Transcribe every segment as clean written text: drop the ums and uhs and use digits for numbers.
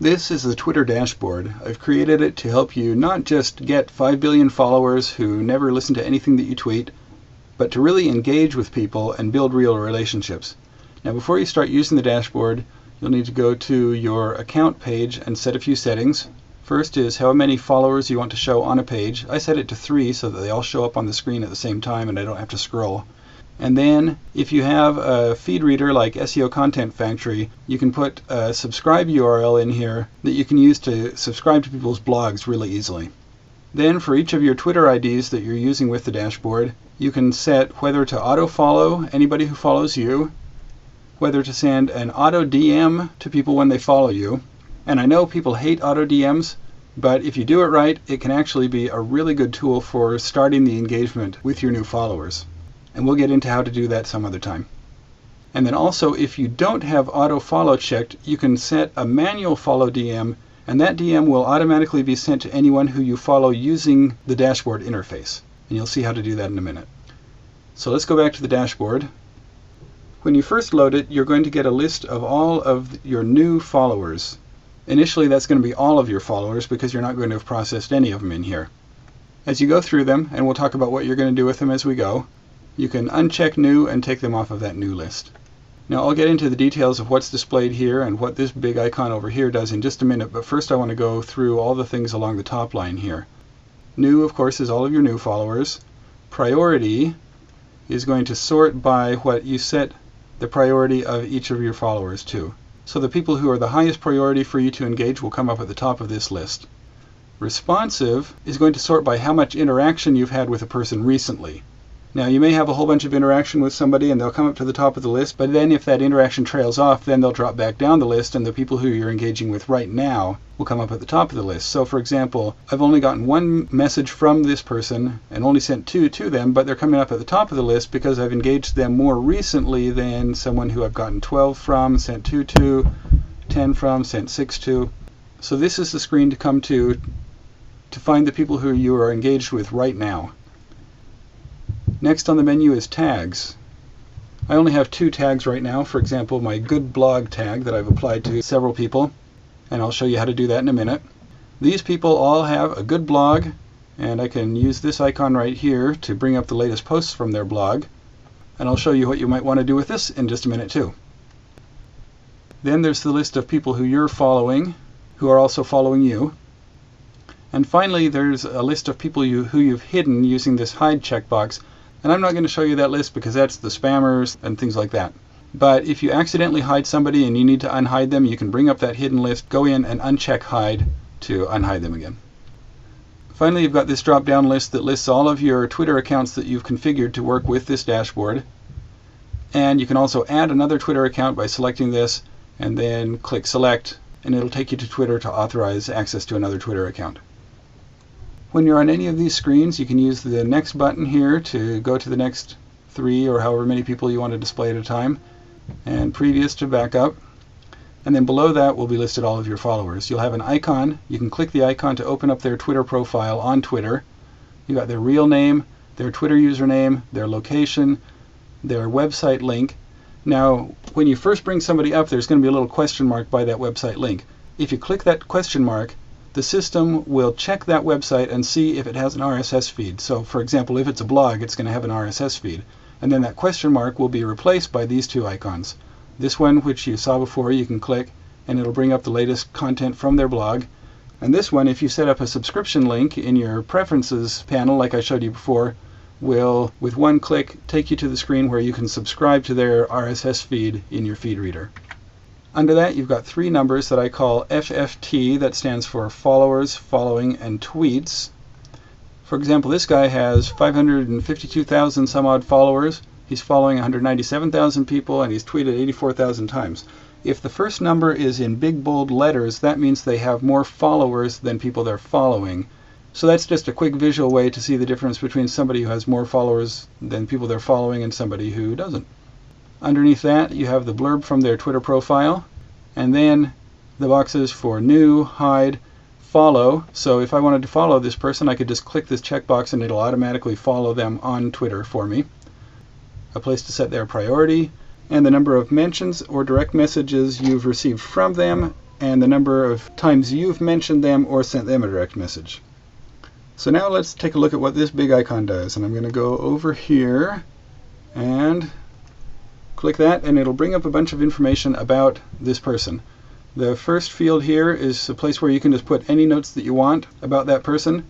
This is the Twitter dashboard. I've created it to help you not just get 5 billion followers who never listen to anything that you tweet, but to really engage with people and build real relationships. Now, before you start using the dashboard, you'll need to go to your account page and set a few settings. First is how many followers you want to show on a page. I set it to 3 so that they all show up on the screen at the same time and I don't have to scroll. And then if you have a feed reader like SEO Content Factory, you can put a subscribe URL in here that you can use to subscribe to people's blogs really easily. Then for each of your Twitter IDs that you're using with the dashboard, you can set whether to auto-follow anybody who follows you, whether to send an auto DM to people when they follow you. And I know people hate auto DMs, but if you do it right, it can actually be a really good tool for starting the engagement with your new followers. And we'll get into how to do that some other time. And then also, if you don't have auto follow checked, you can set a manual follow DM, and that DM will automatically be sent to anyone who you follow using the dashboard interface. And you'll see how to do that in a minute. So let's go back to the dashboard. When you first load it, you're going to get a list of all of your new followers. Initially, that's going to be all of your followers because you're not going to have processed any of them in here. As you go through them, and we'll talk about what you're going to do with them as we go, you can uncheck new and take them off of that new list. Now I'll get into the details of what's displayed here and what this big icon over here does in just a minute, but first I want to go through all the things along the top line here. New, of course, is all of your new followers. Priority is going to sort by what you set the priority of each of your followers to. So the people who are the highest priority for you to engage will come up at the top of this list. Responsive is going to sort by how much interaction you've had with a person recently. Now you may have a whole bunch of interaction with somebody and they'll come up to the top of the list, but then if that interaction trails off, then they'll drop back down the list and the people who you're engaging with right now will come up at the top of the list. So for example, I've only gotten one message from this person and only sent 2 to them, but they're coming up at the top of the list because I've engaged them more recently than someone who I've gotten 12 from, sent 2 to, 10 from, sent 6 to. So this is the screen to come to find the people who you are engaged with right now. Next on the menu is tags. I only have 2 tags right now. For example, my good blog tag that I've applied to several people, and I'll show you how to do that in a minute. These people all have a good blog, and I can use this icon right here to bring up the latest posts from their blog, and I'll show you what you might want to do with this in just a minute too. Then there's the list of people who you're following, who are also following you. And finally, there's a list of people who you've hidden using this hide checkbox. And I'm not going to show you that list because that's the spammers and things like that. But if you accidentally hide somebody and you need to unhide them, you can bring up that hidden list, go in and uncheck hide to unhide them again. Finally, you've got this drop-down list that lists all of your Twitter accounts that you've configured to work with this dashboard. And you can also add another Twitter account by selecting this and then click select, and it'll take you to Twitter to authorize access to another Twitter account. When you're on any of these screens, you can use the next button here to go to the next 3 or however many people you want to display at a time, and previous to back up. And then below that will be listed all of your followers. You'll have an icon. You can click the icon to open up their Twitter profile on Twitter. You've got their real name, their Twitter username, their location, their website link. Now, when you first bring somebody up, there's going to be a little question mark by that website link. If you click that question mark, the system will check that website and see if it has an RSS feed. So for example, if it's a blog, it's going to have an RSS feed. And then that question mark will be replaced by these 2 icons. This one, which you saw before, you can click and it'll bring up the latest content from their blog. And this one, if you set up a subscription link in your preferences panel like I showed you before, will, with one click, take you to the screen where you can subscribe to their RSS feed in your feed reader. Under that, you've got 3 numbers that I call FFT, that stands for followers, following, and tweets. For example, this guy has 552,000 some odd followers. He's following 197,000 people, and he's tweeted 84,000 times. If the first number is in big bold letters, that means they have more followers than people they're following. So that's just a quick visual way to see the difference between somebody who has more followers than people they're following and somebody who doesn't. Underneath that, you have the blurb from their Twitter profile, and then the boxes for new, hide, follow. So if I wanted to follow this person, I could just click this checkbox and it'll automatically follow them on Twitter for me. A place to set their priority, and the number of mentions or direct messages you've received from them, and the number of times you've mentioned them or sent them a direct message. So now let's take a look at what this big icon does. And I'm going to go over here and click that, and it'll bring up a bunch of information about this person. The first field here is a place where you can just put any notes that you want about that person.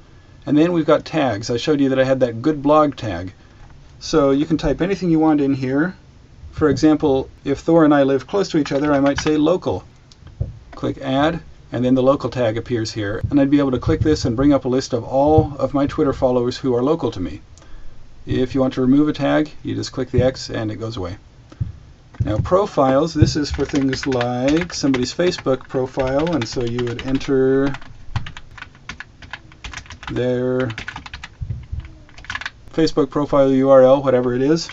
And then we've got tags. I showed you that I had that good blog tag. So you can type anything you want in here. For example, if Thor and I live close to each other, I might say local. Click add, and then the local tag appears here. And I'd be able to click this and bring up a list of all of my Twitter followers who are local to me. If you want to remove a tag, you just click the X and it goes away. Now profiles, this is for things like somebody's Facebook profile, and so you would enter their Facebook profile URL, whatever it is,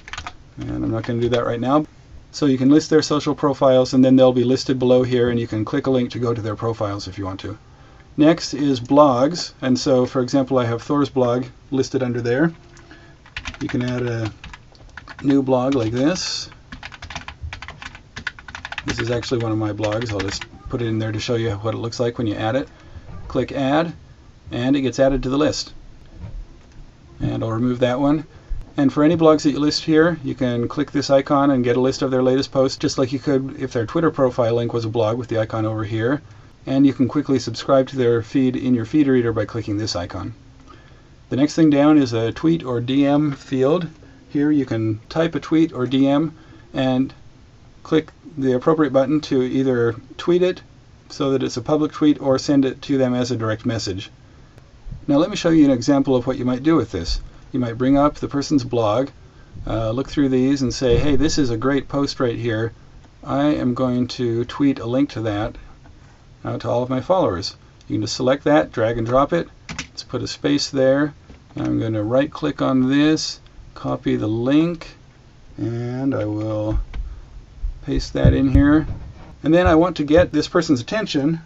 and I'm not going to do that right now. So you can list their social profiles, and then they'll be listed below here, and you can click a link to go to their profiles if you want to. Next is blogs, and so for example I have Thor's blog listed under there. You can add a new blog like this. This is actually one of my blogs. I'll just put it in there to show you what it looks like when you add it. Click add, and it gets added to the list. And I'll remove that one. And for any blogs that you list here, you can click this icon and get a list of their latest posts, just like you could if their Twitter profile link was a blog with the icon over here. And you can quickly subscribe to their feed in your feed reader by clicking this icon. The next thing down is a tweet or DM field. Here you can type a tweet or DM and click the appropriate button to either tweet it so that it's a public tweet or send it to them as a direct message. Now let me show you an example of what you might do with this. You might bring up the person's blog, look through these and say, hey, this is a great post right here. I am going to tweet a link to that out to all of my followers. You can just select that, drag and drop it. Let's put a space there. I'm going to right click on this, copy the link, and I will paste that in here. And then I want to get this person's attention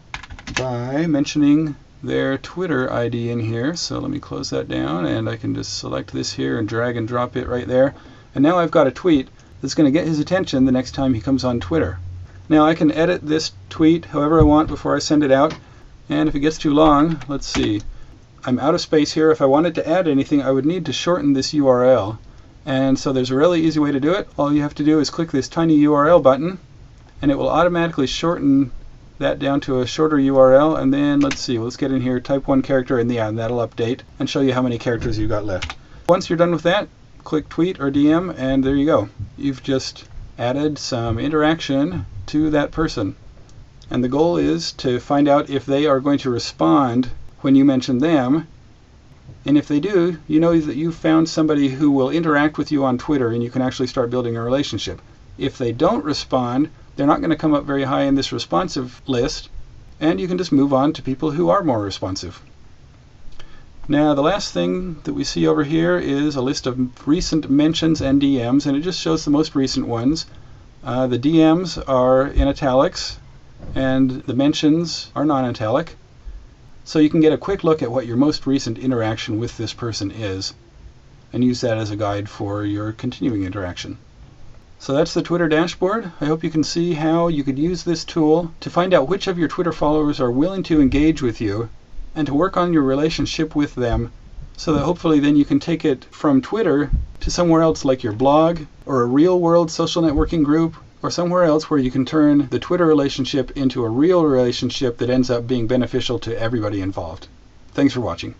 by mentioning their Twitter ID in here. So let me close that down, and I can just select this here and drag and drop it right there. And now I've got a tweet that's going to get his attention the next time he comes on Twitter. Now I can edit this tweet however I want before I send it out. And if it gets too long, let's see. I'm out of space here. If I wanted to add anything, I would need to shorten this URL. And so there's a really easy way to do it. All you have to do is click this tiny URL button, and it will automatically shorten that down to a shorter URL. And then let's see, let's get in here, type one character, and that'll update and show you how many characters you've got left. Once you're done with that, click tweet or DM, and there you go. You've just added some interaction to that person. And the goal is to find out if they are going to respond when you mention them. And if they do, you know that you've found somebody who will interact with you on Twitter, and you can actually start building a relationship. If they don't respond, they're not going to come up very high in this responsive list, and you can just move on to people who are more responsive. Now the last thing that we see over here is a list of recent mentions and DMs, and it just shows the most recent ones. The DMs are in italics, and the mentions are non-italic. So you can get a quick look at what your most recent interaction with this person is, and use that as a guide for your continuing interaction. So that's the Twitter dashboard. I hope you can see how you could use this tool to find out which of your Twitter followers are willing to engage with you and to work on your relationship with them, so that hopefully then you can take it from Twitter to somewhere else like your blog or a real world social networking group, or somewhere else where you can turn the Twitter relationship into a real relationship that ends up being beneficial to everybody involved. Thanks for watching.